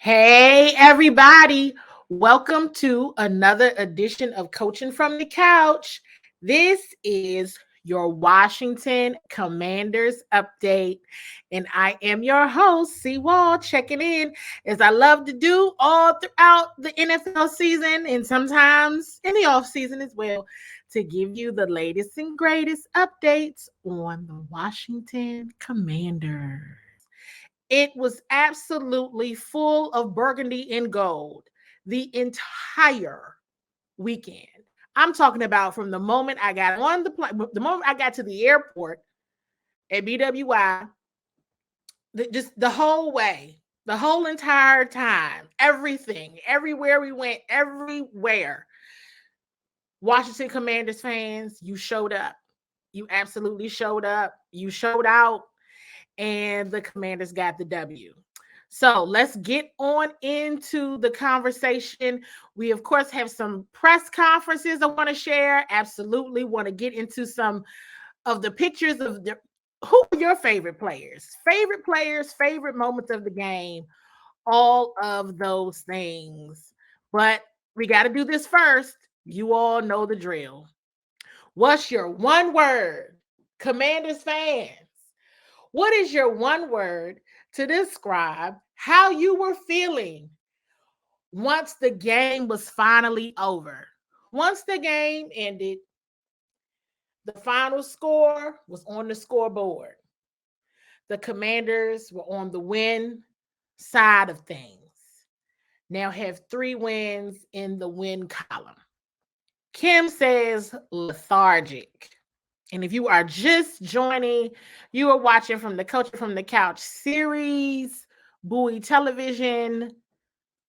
Hey, everybody. Welcome to another edition of Coaching from the Couch. This is your Washington Commanders update. And I am your host, CWall, checking in as I love to do all throughout the NFL season and sometimes in the off season as well to give you the latest and greatest updates on the Washington Commanders. It was absolutely full of burgundy and gold the entire weekend. I'm talking about from the moment I got on the plane, the moment I got to the airport at BWI, just the whole way, the whole entire time, everything, everywhere we went, everywhere. Washington Commanders fans, you showed up. You absolutely showed up. You showed out, and the Commanders got the W. So let's get on into the conversation. We, of course, have some press conferences I want to share. Absolutely want to get into some of the pictures of who are your favorite players, favorite moments of the game, all of those things. But we got to do this first. You all know the drill. What's your one word, Commanders fans? What is your one word to describe how you were feeling once the game was finally over? Once the game ended, the final score was on the scoreboard. The Commanders were on the win side of things. Now have 3 wins in the win column. Kim says lethargic. And if you are just joining, you are watching from the Coaching from the Couch series, Bowie Television,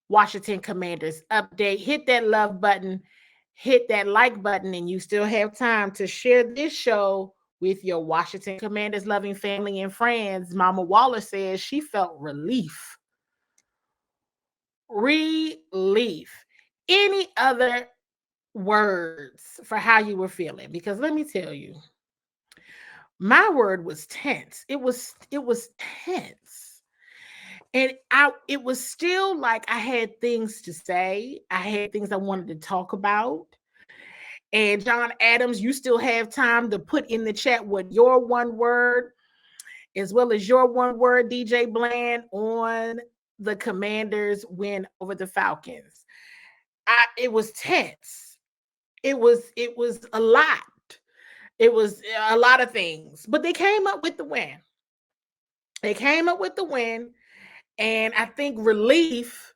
Washington Commanders update. Hit that love button, hit that like button, and you still have time to share this show with your Washington Commanders loving family and friends. Mama Waller says she felt relief. Relief. Any other words for how you were feeling? Because let me tell you, my word was tense. It was tense. And it was still like I had things to say. I had things I wanted to talk about. And John Adams, you still have time to put in the chat what your one word, as well as your one word, DJ Bland, on the Commanders win over the Falcons. It was tense. It was a lot. It was a lot of things, but they came up with the win. They came up with the win, and I think relief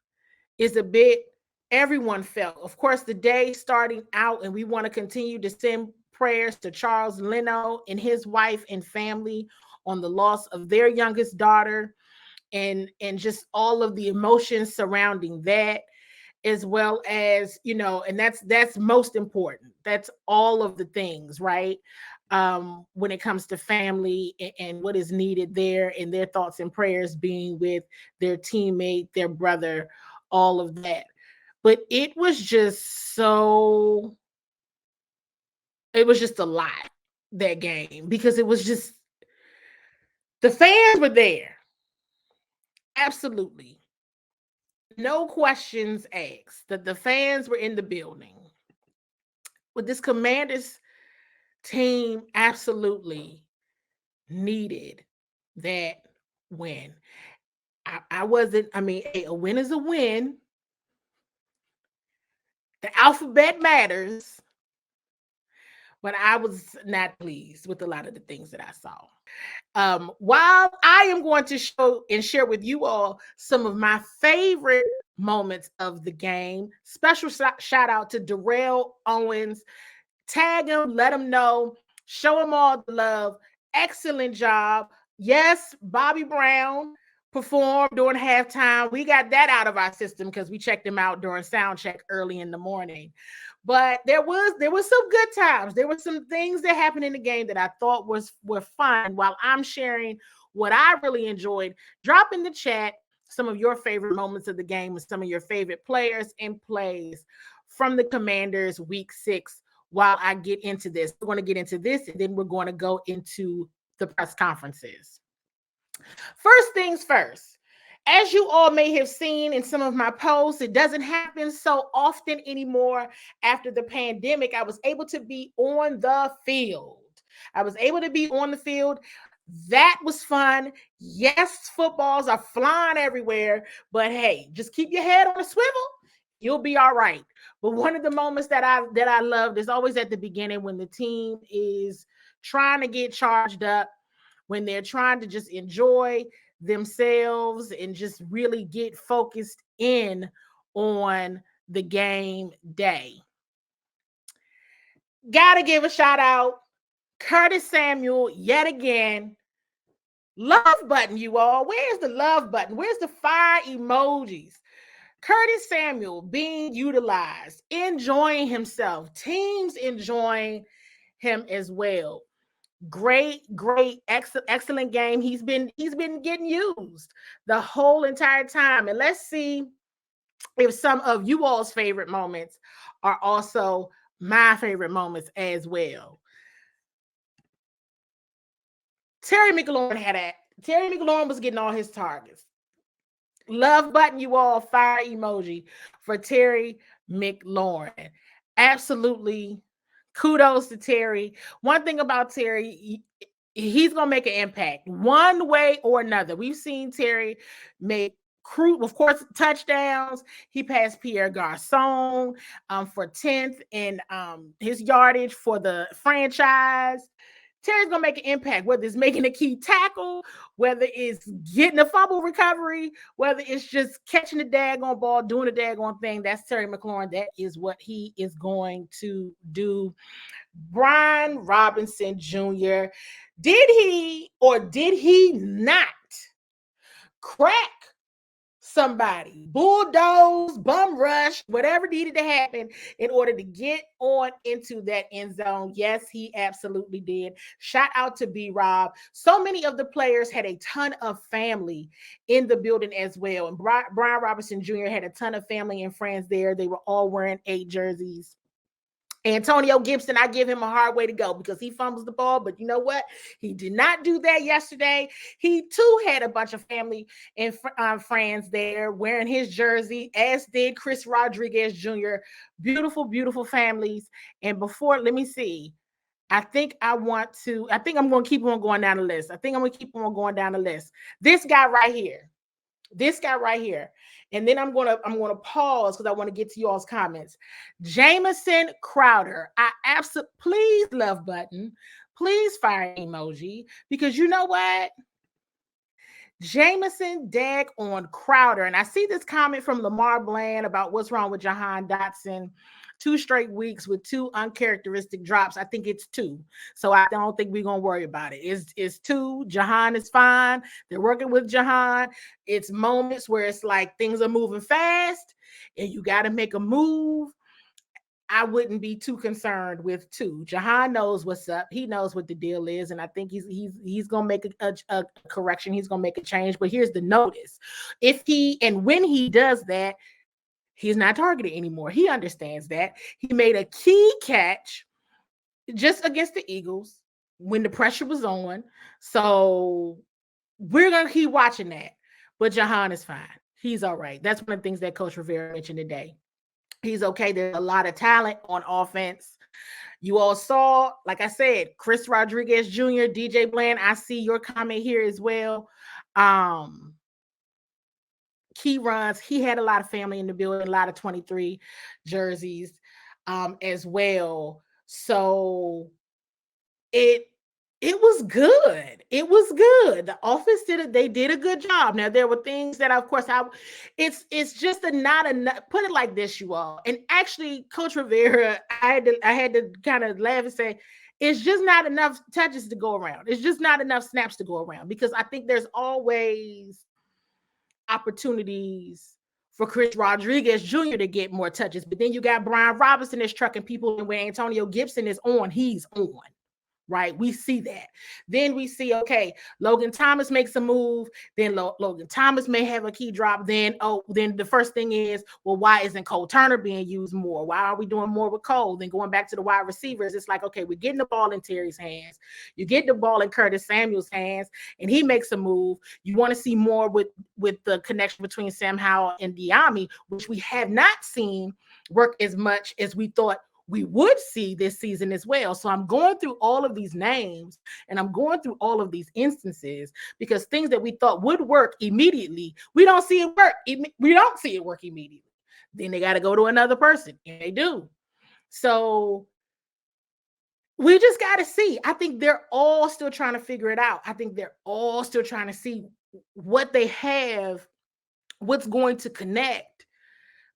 is a bit everyone felt. Of course, the day starting out, and we want to continue to send prayers to Charles Leno and his wife and family on the loss of their youngest daughter, and just all of the emotions surrounding that, as well as, and that's most important. That's all of the things, right? When it comes to family and what is needed there, and their thoughts and prayers being with their teammate, their brother, all of that. But it was just a lot, that game, because it was just, the fans were there. Absolutely. No questions asked. That the fans were in the building. But this Commanders team absolutely needed that win. I wasn't, hey, a win is a win. The alphabet matters, but I was not pleased with a lot of the things that I saw. While I am going to show and share with you all some of my favorite moments of the game, special shout out to Darrell Owens. Tag him, let him know, show him all the love. Excellent job. Yes, Bobby Brown performed during halftime. We got that out of our system because we checked him out during sound check early in the morning. But there was some good times. There were some things that happened in the game that I thought were fun. While I'm sharing what I really enjoyed, drop in the chat some of your favorite moments of the game and some of your favorite players and plays from the Commanders week 6. While I get into this, we're going to get into this, and then we're going to go into the press conferences. First things first, As you all may have seen in some of my posts, it doesn't happen so often anymore after the pandemic. I was able to be on the field. I was able to be on the field. That was fun. Yes, footballs are flying everywhere, but hey, just keep your head on a swivel. You'll be all right. But one of the moments that I loved is always at the beginning when the team is trying to get charged up, when they're trying to just enjoy themselves and just really get focused in on the game day. Gotta give a shout out, Curtis Samuel, yet again. Love button, you all. Where's the love button? Where's the fire emojis? Curtis Samuel being utilized, enjoying himself, teams enjoying him as well. Great, excellent game. He's been getting used the whole entire time. And let's see if some of you all's favorite moments are also my favorite moments as well. Terry McLaurin was getting all his targets. Love button, you all, fire emoji for Terry McLaurin. Absolutely. Kudos to Terry. One thing about Terry, he's going to make an impact one way or another. We've seen Terry make of course, touchdowns. He passed Pierre Garçon for 10th in his yardage for the franchise. Terry's going to make an impact, whether it's making a key tackle, whether it's getting a fumble recovery, whether it's just catching the daggone ball, doing the daggone thing. That's Terry McLaurin. That is what he is going to do. Brian Robinson Jr., did he or did he not crack somebody, bulldoze, bum rush, whatever needed to happen in order to get on into that end zone? Yes, he absolutely did. Shout out to B-Rob. So many of the players had a ton of family in the building as well. And Brian Robinson Jr. had a ton of family and friends there. They were all wearing 8 jerseys. Antonio Gibson, I give him a hard way to go because he fumbles the ball, but you know what? He did not do that yesterday. He too had a bunch of family and friends there wearing his jersey, as did Chris Rodriguez Jr. Beautiful, beautiful families. And let me see. I think I'm going to keep on going down the list. This guy right here. And then I'm gonna pause because I want to get to y'all's comments. Jamison Crowder. Please love button. Please fire emoji. Because you know what? Jamison Dag on Crowder. And I see this comment from Lamar Bland about what's wrong with Jahan Dotson. 2 straight weeks with 2 uncharacteristic drops. I think it's 2. So I don't think we're going to worry about it. It's 2. Jahan is fine. They're working with Jahan. It's moments where it's like things are moving fast and you got to make a move. I wouldn't be too concerned with 2. Jahan knows what's up. He knows what the deal is. And I think he's going to make a correction. He's going to make a change. But here's the notice. When he does that, he's not targeted anymore. He understands that. He made a key catch just against the Eagles when the pressure was on. So we're going to keep watching that. But Jahan is fine. He's all right. That's one of the things that Coach Rivera mentioned today. He's okay. There's a lot of talent on offense. You all saw, like I said, Chris Rodriguez Jr., DJ Bland. I see your comment here as well. Key runs. He had a lot of family in the building, a lot of 23 jerseys as well. So it was good. It was good. The offense did a good job. Now there were things that, of course, it's just not enough. Put it like this, you all. And actually, Coach Rivera, I had to kind of laugh and say, it's just not enough touches to go around. It's just not enough snaps to go around, because I think there's always opportunities for Chris Rodriguez Jr. to get more touches. But then you got Brian Robinson that's trucking people, and when Antonio Gibson is on, he's on. right? We see that. Then we see, okay, Logan Thomas makes a move. Then Logan Thomas may have a key drop. Then the first thing is, well, why isn't Cole Turner being used more? Why are we doing more with Cole? Then going back to the wide receivers, it's like, okay, we're getting the ball in Terry's hands. You get the ball in Curtis Samuel's hands, and he makes a move. You want to see more with the connection between Sam Howell and Diami, which we have not seen work as much as we thought we would see this season as well. So I'm going through all of these names and I'm going through all of these instances because things that we thought would work immediately, we don't see it work. We don't see it work immediately. Then they got to go to another person, and they do. So we just got to see. I think they're all still trying to figure it out. I think they're all still trying to see what they have, what's going to connect.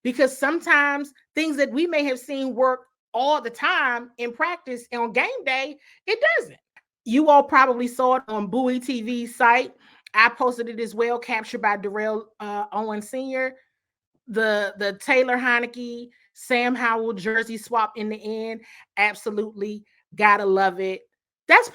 Because sometimes things that we may have seen work all the time in practice and on game day, it doesn't. You all probably saw it on Bowie TV's site. I posted it as well, captured by Darrell Owen Sr. The Taylor Heineke, Sam Howell jersey swap in the end. Absolutely. Gotta love it. That's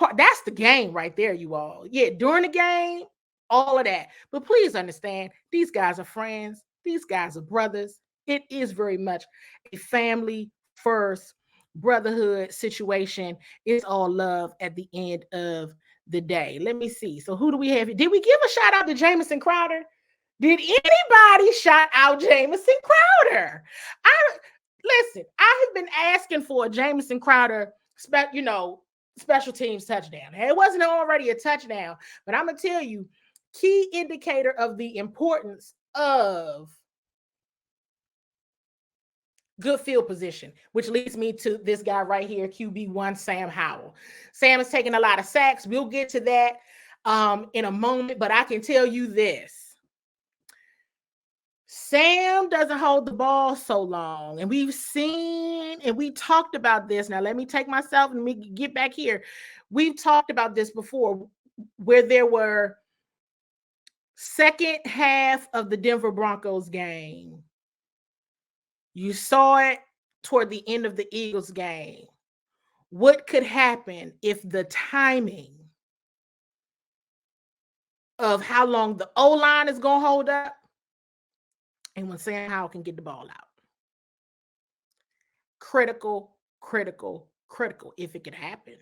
the game right there, you all. Yeah, during the game, all of that. But please understand, these guys are friends. These guys are brothers. It is very much a family first brotherhood situation. It's all love at the end of the day. Let me see. So who do we have? Did we give a shout out to Jamison Crowder? Did anybody shout out Jamison Crowder? Listen, I have been asking for a Jamison Crowder special teams touchdown. It wasn't already a touchdown, but I'm gonna tell you, key indicator of the importance of good field position, which leads me to this guy right here, QB1, Sam Howell. Sam is taking a lot of sacks. We'll get to that in a moment, but I can tell you this. Sam doesn't hold the ball so long, and we've seen, and we talked about this. Now, let me take myself and me get back here. We've talked about this before, where there were second half of the Denver Broncos game. You saw it toward the end of the Eagles game. What could happen if the timing of how long the O-line is going to hold up and when Sam Howell can get the ball out? Critical, critical, critical if it could happen.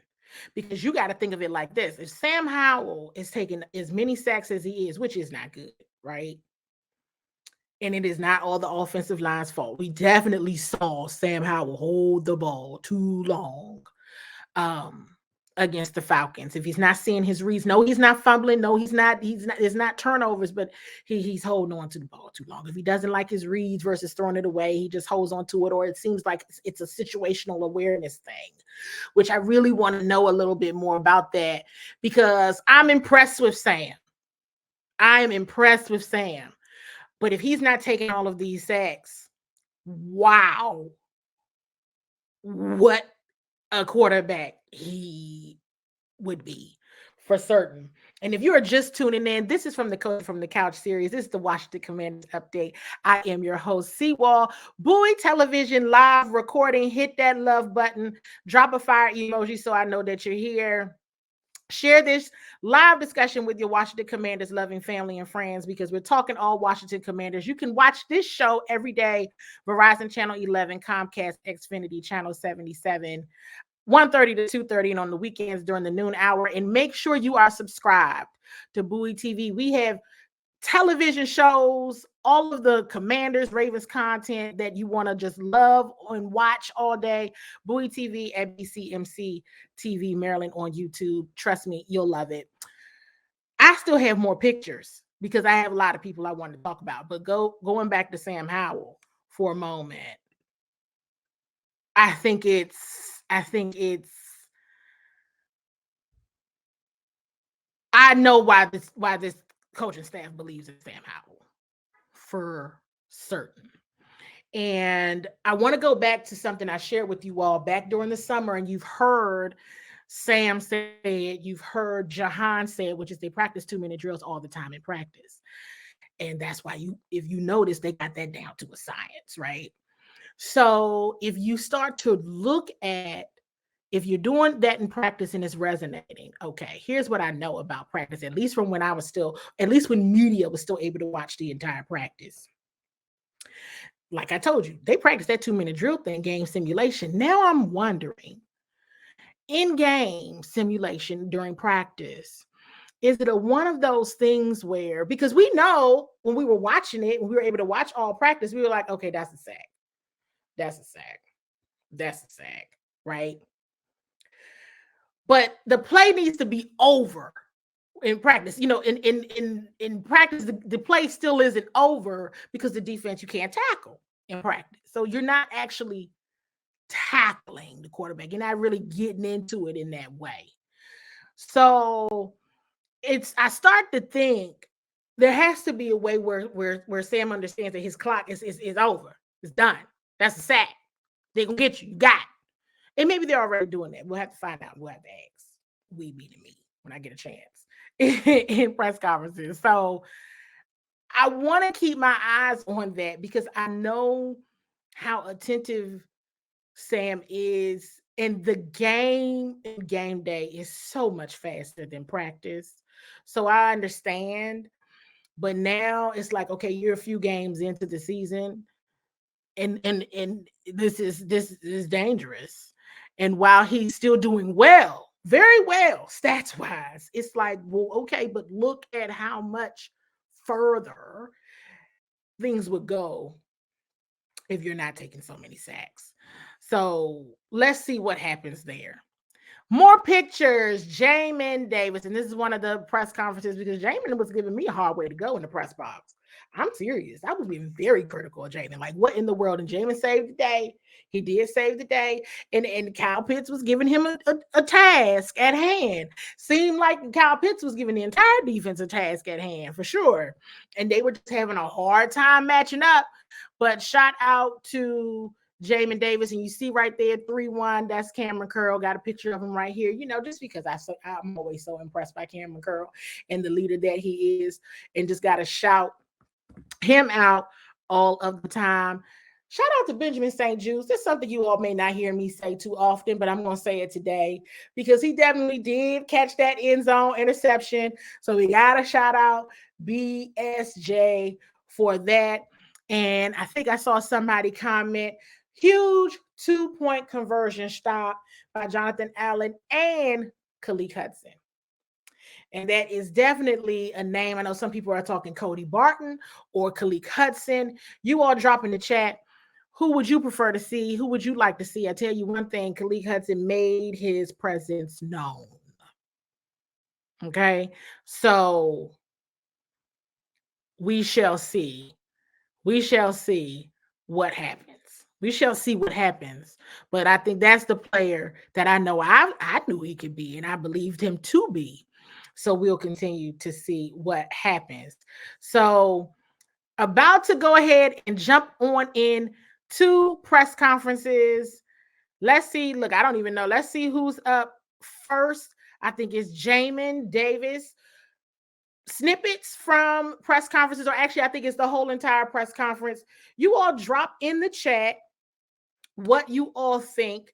Because you got to think of it like this. If Sam Howell is taking as many sacks as he is, which is not good, right? And it is not all the offensive line's fault. We definitely saw Sam Howell hold the ball too long against the Falcons. If he's not seeing his reads, no, he's not fumbling. No, he's not. It's not turnovers, but he's holding on to the ball too long. If he doesn't like his reads versus throwing it away, he just holds on to it, or it seems like it's a situational awareness thing, which I really want to know a little bit more about that because I'm impressed with Sam. I am impressed with Sam. But if he's not taking all of these sacks, wow, what a quarterback he would be for certain. And if you are just tuning in, this is from the Coach from the Couch series. This is the Washington Commanders update. I am your host, CWall. Bowie Television live recording. Hit that love button. Drop a fire emoji so I know that you're here. Share this live discussion with your Washington Commanders loving family and friends because we're talking all Washington Commanders. You can watch this show every day. Verizon Channel 11, Comcast, Xfinity Channel 77, 1:30 to 2:30, and on the weekends during the noon hour. And make sure you are subscribed to Bowie TV. We have television shows, all of the Commanders, Ravens content that you want to just love and watch all day. Bowie TV at BCMC TV Maryland on YouTube. Trust me, you'll love it. I still have more pictures because I have a lot of people I want to talk about, but going back to Sam Howell for a moment. I think I know why this coaching staff believes in Sam Howell for certain. And I want to go back to something I shared with you all back during the summer, and you've heard Sam say it, you've heard Jahan say it, which is they practice 2-minute drills all the time in practice. And that's why if you notice, they got that down to a science, right? So if you start to look at If you're doing that in practice and it's resonating, okay, here's what I know about practice, at least from when I was still, at least when media was still able to watch the entire practice. Like I told you, they practiced that 2-minute drill thing, game simulation. Now I'm wondering, in game simulation during practice, is it a one of those things where, because we know when we were watching it, when we were able to watch all practice, we were like, okay, that's a sack. That's a sack. That's a sack, right? But the play needs to be over in practice. In practice, the play still isn't over because the defense you can't tackle in practice. So you're not actually tackling the quarterback. You're not really getting into it in that way. So I start to think there has to be a way where Sam understands that his clock is over. It's done. That's a sack. They're gonna get you. You got it. And maybe they're already doing that. We'll have to find out. We'll have to ask we meeting me when I get a chance in press conferences. So I want to keep my eyes on that because I know how attentive Sam is, and the game day is so much faster than practice. So I understand, but now it's like, okay, you're a few games into the season, and this is dangerous. And while he's still doing well, very well, stats wise, it's like, well, okay, but look at how much further things would go if you're not taking so many sacks. So let's see what happens there. More pictures, Jamin Davis. And this is one of the press conferences because Jamin was giving me a hard way to go in the press box. I'm serious. I was being very critical of Jamin. Like, what in the world? And Jamin saved the day. He did save the day. And Kyle Pitts was giving him a task at hand. Seemed like Kyle Pitts was giving the entire defense a task at hand, for sure. And they were just having a hard time matching up. But shout out to Jamin Davis, and you see right there 3-1, that's Cameron Curl. Got a picture of him right here, just because I'm always so impressed by Cameron Curl and the leader that he is, and just got to shout him out all of the time. Shout out to Benjamin St. Jude. That's something you all may not hear me say too often, but I'm going to say it today because he definitely did catch that end zone interception. So we got to shout out BSJ for that. And I think I saw somebody comment, huge 2-point conversion stop by Jonathan Allen and Khaleke Hudson. And that is definitely a name. I know some people are talking Cody Barton or Khaleke Hudson. You all drop in the chat. Who would you prefer to see? Who would you like to see? I tell you one thing, Khaleke Hudson made his presence known. Okay, so we shall see. We shall see what happens. We shall see what happens. But I think that's the player that I know I knew he could be, and I believed him to be. So we'll continue to see what happens. So about to go ahead and jump on in to press conferences. Let's see. Look, I don't even know. Let's see who's up first. I think it's Jamin Davis. Snippets from press conferences, or actually, I think it's the whole entire press conference. You all drop in the chat what you all think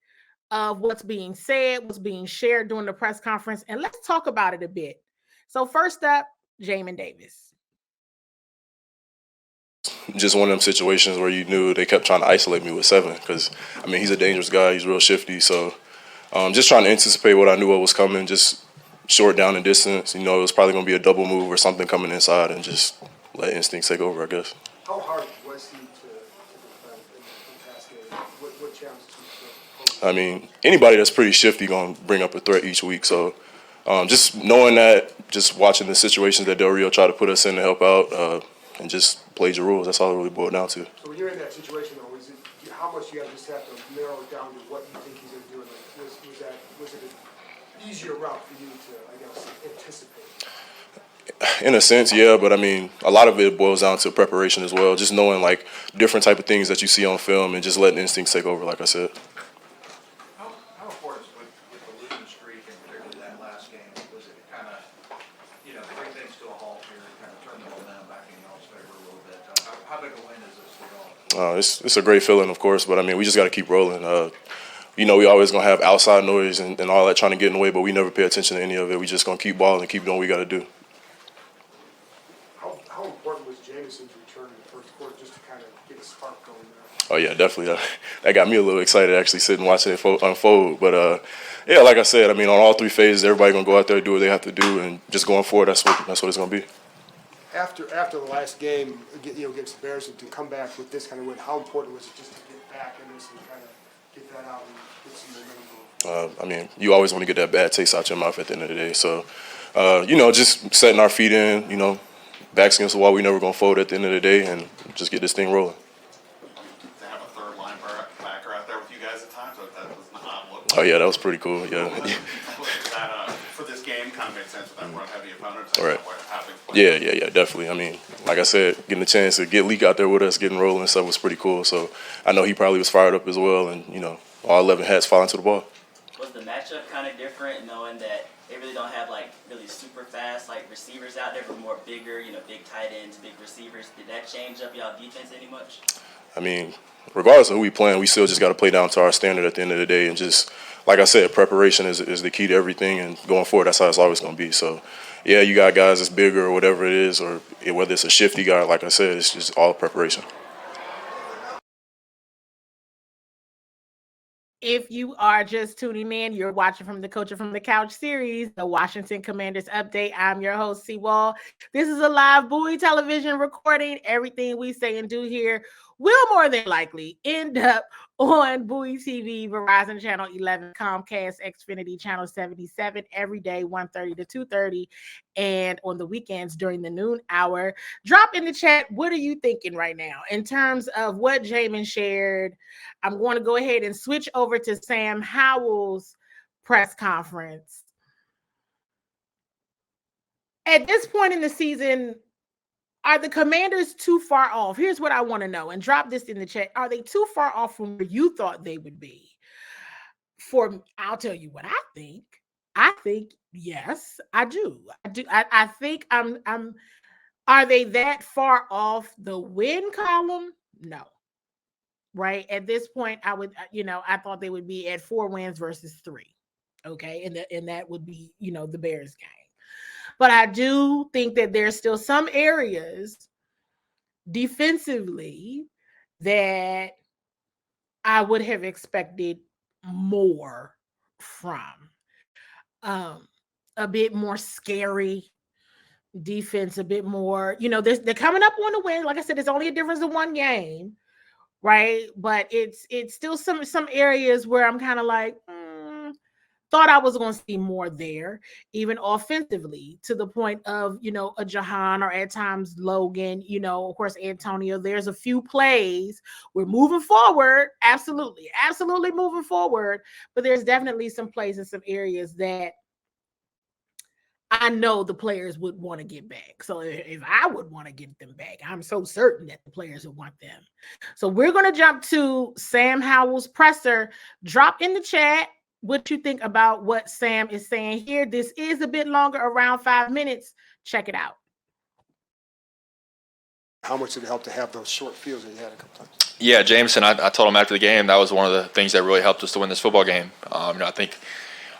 of what's being said, what's being shared during the press conference, and let's talk about it a bit. So first up, Jamin Davis. Just one of them situations where you knew they kept trying to isolate me with 7 because, he's a dangerous guy. He's real shifty. So just trying to anticipate what I knew what was coming, just short down in distance. It was probably going to be a double move or something coming inside and just let instincts take over, I guess. How hard was he to defend in the pass game? What challenges did he anybody that's pretty shifty going to bring up a threat each week. So just knowing that, just watching the situations that Del Rio tried to put us in to help out, and just played your rules. That's all it really boiled down to. So when you're in that situation, though, how much do you just have to narrow it down to what you think he's going to do? Like, was it an easier route for you to, I guess, anticipate? In a sense, yeah, but a lot of it boils down to preparation as well. Just knowing like different type of things that you see on film and just letting instincts take over, like I said. How important with the losing streak and particularly that last game was it kind of, bring things to a halt here and kind of turn the momentum back in y'all's favor a little bit? How big a win is this for y'all? It's a great feeling, of course, but we just got to keep rolling. we always going to have outside noise and all that trying to get in the way, but we never pay attention to any of it. We just going to keep balling and keep doing what we got to do. How important was Jameson's return in the first quarter just to kind of get a spark going there? Oh, yeah, definitely. That got me a little excited actually sitting watching it unfold. But, yeah, like I said, on all 3 phases, everybody going to go out there and do what they have to do. And just going forward, that's what it's going to be. After the last game, against the Bears, and to come back with this kind of win, how important was it just to get back in this and kind of get that out and get some momentum going? You always want to get that bad taste out your mouth at the end of the day. So, just setting our feet in, backs against the wall, we never going to fold at the end of the day and just get this thing rolling. To have a third linebacker out there with you guys at times, that was not what. Oh, yeah, that was pretty cool, yeah. That, for this game, kind of made sense with that run-heavy opponent. So Right. what happened. Yeah, definitely. Like I said, getting a chance to get Leak out there with us, getting rolling and stuff was pretty cool. So I know he probably was fired up as well, and, all 11 hats falling to the ball. Was the matchup kind of different, knowing that they really don't have really super fast receivers out there, but more bigger, big tight ends, big receivers? Did that change up y'all defense any much? Regardless of who we playing, we still just got to play down to our standard at the end of the day, and just like I said, preparation is the key to everything, and going forward, that's how it's always going to be. So, yeah, you got guys that's bigger or whatever it is, or whether it's a shifty guy, like I said, it's just all preparation. If you are just tuning in, you're watching from the Coaching from the Couch series, the Washington Commanders Update. I'm your host, CWall. This is a live Bowie television recording. Everything we say and do here will more than likely end up on Bowie TV, Verizon Channel 11, Comcast, Xfinity Channel 77 every day, 1:30 to 2:30, and on the weekends during the noon hour. Drop in the chat, what are you thinking right now in terms of what Jamin shared? I'm going to go ahead and switch over to Sam Howell's press conference. At this point in the season, are the Commanders too far off? Here's what I want to know, and drop this in the chat. Are they too far off from where you thought they would be? I'll tell you what I think. I think yes, I do. I think are they that far off the win column? No. Right? At this point, I thought they would be at 4 wins versus 3. Okay. And that would be, the Bears game. But I do think that there's still some areas defensively that I would have expected more from. A bit more scary defense, a bit more, they're coming up on the win. Like I said, it's only a difference of 1 game, right? But it's still some areas where I'm kind of like, thought I was going to see more there, even offensively, to the point of, a Jahan or at times Logan, of course, Antonio. There's a few plays. We're moving forward. Absolutely moving forward. But there's definitely some plays in some areas that I know the players would want to get back. So if I would want to get them back, I'm so certain that the players would want them. So we're going to jump to Sam Howell's presser. Drop in the chat what you think about what Sam is saying here. This is a bit longer, around 5 minutes. Check it out. How much did it help to have those short fields that you had a couple times? Yeah, Jameson, I told him after the game that was one of the things that really helped us to win this football game. I think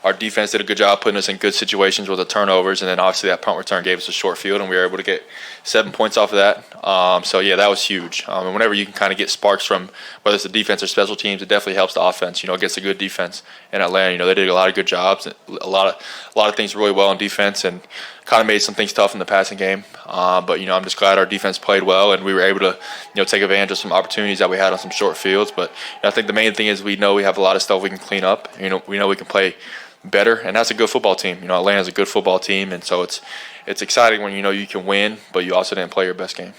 our defense did a good job putting us in good situations with the turnovers, and then obviously that punt return gave us a short field, and we were able to get 7 points off of that. So, yeah, that was huge. And whenever you can kind of get sparks from whether it's the defense or special teams, it definitely helps the offense, against a good defense in Atlanta. They did a lot of good jobs, a lot of things really well in defense, and kind of made some things tough in the passing game. But, I'm just glad our defense played well, and we were able to, take advantage of some opportunities that we had on some short fields. But I think the main thing is we know we have a lot of stuff we can clean up. We know we can play better, and that's a good football team. Atlanta's a good football team, and so it's exciting when you can win, but you also didn't play your best game.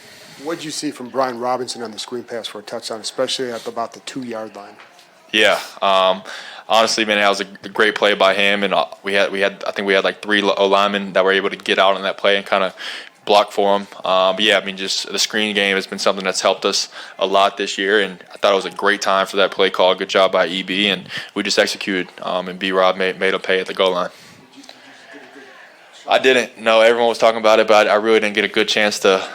What did you see from Brian Robinson on the screen pass for a touchdown, especially at about the 2-yard line? Yeah, honestly, man, that was a great play by him, and I think we had like 3 O-linemen that were able to get out on that play and kind of block for him. But yeah, just the screen game has been something that's helped us a lot this year, and I thought it was a great time for that play call. Good job by EB, and we just executed, and B-Rob made him pay at the goal line. I didn't. No, everyone was talking about it, but I really didn't get a good chance to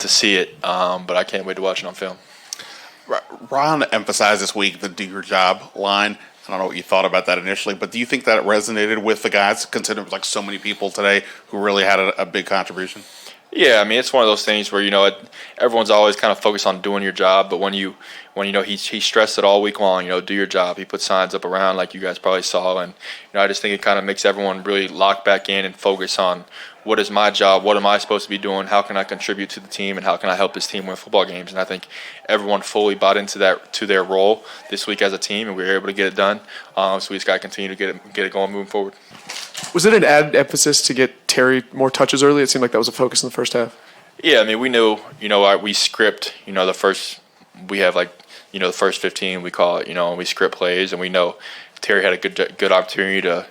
see it, but I can't wait to watch it on film. Ron emphasized this week the do your job line. I don't know what you thought about that initially, but do you think that it resonated with the guys, considering like so many people today who really had a big contribution? Yeah, I mean it's one of those things where everyone's always kind of focused on doing your job, but when he stressed it all week long, do your job. He put signs up around like you guys probably saw, and I just think it kind of makes everyone really lock back in and focus on what is my job, what am I supposed to be doing, how can I contribute to the team, and how can I help this team win football games. And I think everyone fully bought into their role this week as a team, and we were able to get it done. So we just got to continue to get it going moving forward. Was it an added emphasis to get Terry more touches early? It seemed like that was a focus in the first half. Yeah, I mean, we knew, we script, we have the first 15, we call it, and we script plays, and we know Terry had a good opportunity to,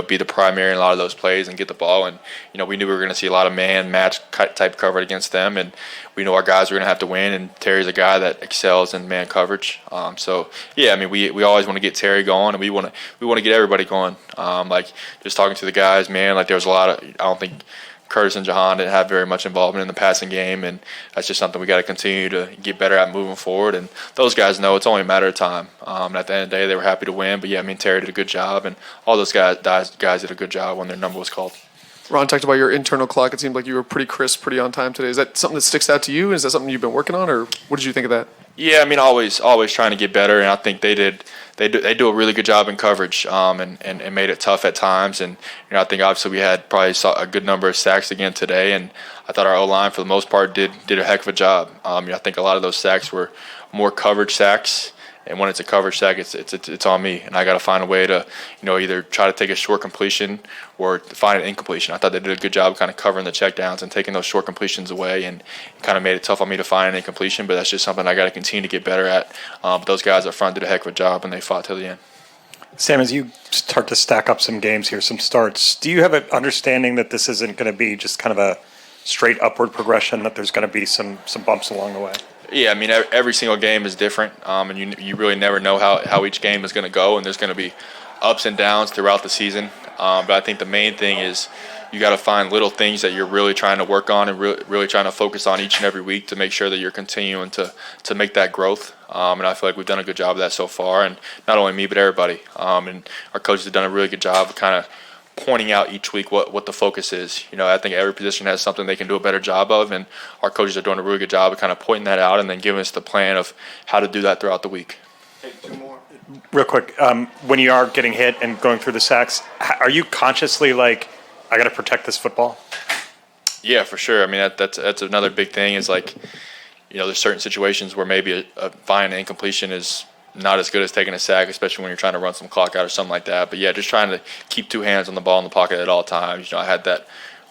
be the primary in a lot of those plays and get the ball. And, we knew we were going to see a lot of man-match type coverage against them, and we know our guys were going to have to win, and Terry's a guy that excels in man coverage. So, yeah, I mean, we always want to get Terry going, and we want to get everybody going. Just talking to the guys, man, there was a lot of – I don't think – Curtis and Jahan didn't have very much involvement in the passing game, and that's just something we got to continue to get better at moving forward. And those guys know it's only a matter of time. And at the end of the day, they were happy to win. But, yeah, I mean, Terry did a good job, and all those guys did a good job when their number was called. Ron talked about your internal clock. It seemed like you were pretty crisp, pretty on time today. Is that something that sticks out to you? Is that something you've been working on, or what did you think of that? Yeah, I mean, always trying to get better, and I think they do a really good job in coverage, and made it tough at times. And I think obviously we had probably a good number of sacks again today, and I thought our O-line for the most part did a heck of a job. I think a lot of those sacks were more coverage sacks. And when it's a coverage sack, it's on me, and I got to find a way to, either try to take a short completion or find an incompletion. I thought they did a good job kind of covering the checkdowns and taking those short completions away, and it kind of made it tough on me to find an incompletion. But that's just something I got to continue to get better at. But those guys up front did a heck of a job, and they fought till the end. Sam, as you start to stack up some games here, some starts, do you have an understanding that this isn't going to be just kind of a straight upward progression, that there's going to be some bumps along the way? Yeah, I mean, every single game is different, and you really never know how each game is going to go, and there's going to be ups and downs throughout the season. But I think the main thing is you got to find little things that you're really trying to work on and really trying to focus on each and every week to make sure that you're continuing to make that growth. And I feel like we've done a good job of that so far, and not only me but everybody. And our coaches have done a really good job of kind of pointing out each week what the focus is. I think every position has something they can do a better job of, and our coaches are doing a really good job of kind of pointing that out and then giving us the plan of how to do that throughout the week. Take two more. Real quick, when you are getting hit and going through the sacks, are you consciously like, I got to protect this football? Yeah, for sure. I mean, that's another big thing is there's certain situations where maybe a fine incompletion is not as good as taking a sack, especially when you're trying to run some clock out or something like that. But, yeah, just trying to keep two hands on the ball in the pocket at all times. I had that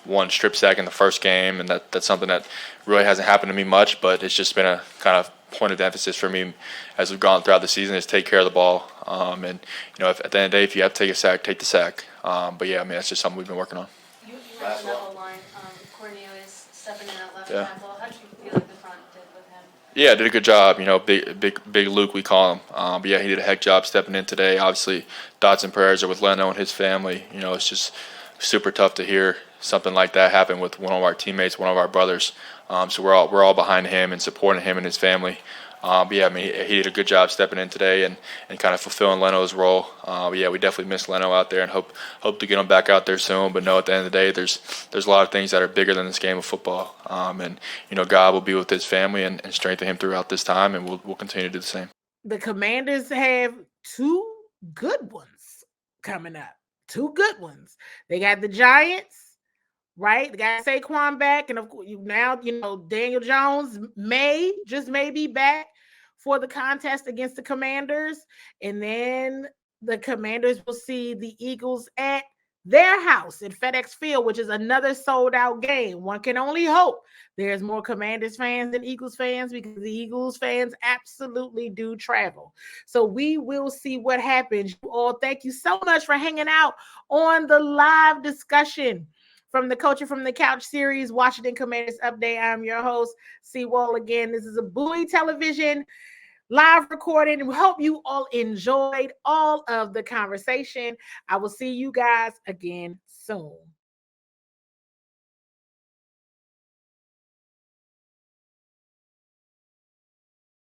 one strip sack in the first game, and that's something that really hasn't happened to me much, but it's just been a kind of point of emphasis for me as we've gone throughout the season is take care of the ball. And, if, at the end of the day, if you have to take a sack, take the sack. But, yeah, I mean, that's just something we've been working on. You mentioned that whole line. Cornelius stepping in at left tackle. How did you feel like the front did with him? Yeah, did a good job. Big Luke, we call him. But yeah, he did a heck job stepping in today. Obviously, thoughts and prayers are with Leno and his family. It's just super tough to hear something like that happen with one of our teammates, one of our brothers. So we're all behind him and supporting him and his family. But yeah, I mean, he did a good job stepping in today and kind of fulfilling Leno's role. But yeah, we definitely miss Leno out there and hope to get him back out there soon. But no, at the end of the day, there's a lot of things that are bigger than this game of football. And God will be with his family and strengthen him throughout this time, and we'll continue to do the same. The Commanders have two good ones coming up. Two good ones. They got the Giants. Right, they got Saquon back, and of course now Daniel Jones may be back for the contest against the Commanders, and then the Commanders will see the Eagles at their house at FedEx Field, which is another sold-out game. One can only hope there's more Commanders fans than Eagles fans because the Eagles fans absolutely do travel. So we will see what happens. You all, thank you so much for hanging out on the live discussion from the Coaching from the Couch series, Washington Commanders Update. I'm your host, CWall again. This is a Bowie Television live recording. We hope you all enjoyed all of the conversation. I will see you guys again soon.